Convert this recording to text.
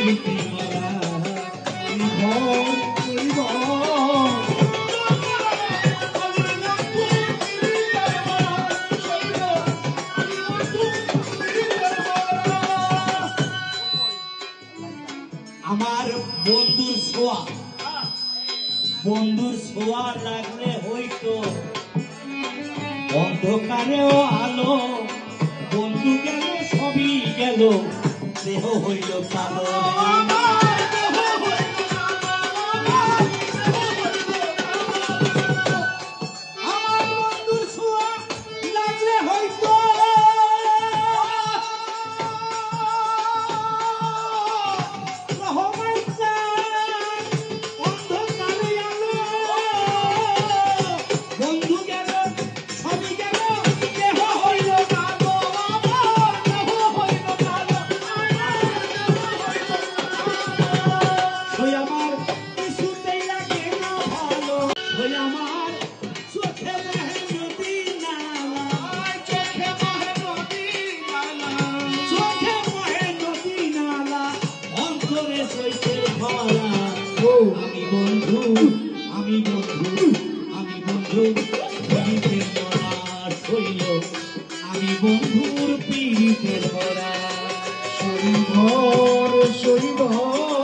আমার বন্ধুর ছোঁয়া লাগলে হইতো অন্ধকারেও আলো, বন্ধু গেল সবই গেল, দেহ হইল কালো। আমি বন্ধু আমি বন্ধু আমি বন্ধু পীড়িতের মরা শৈল, আমি বন্ধুর পীড়িতের মরা শৈভর শৈভর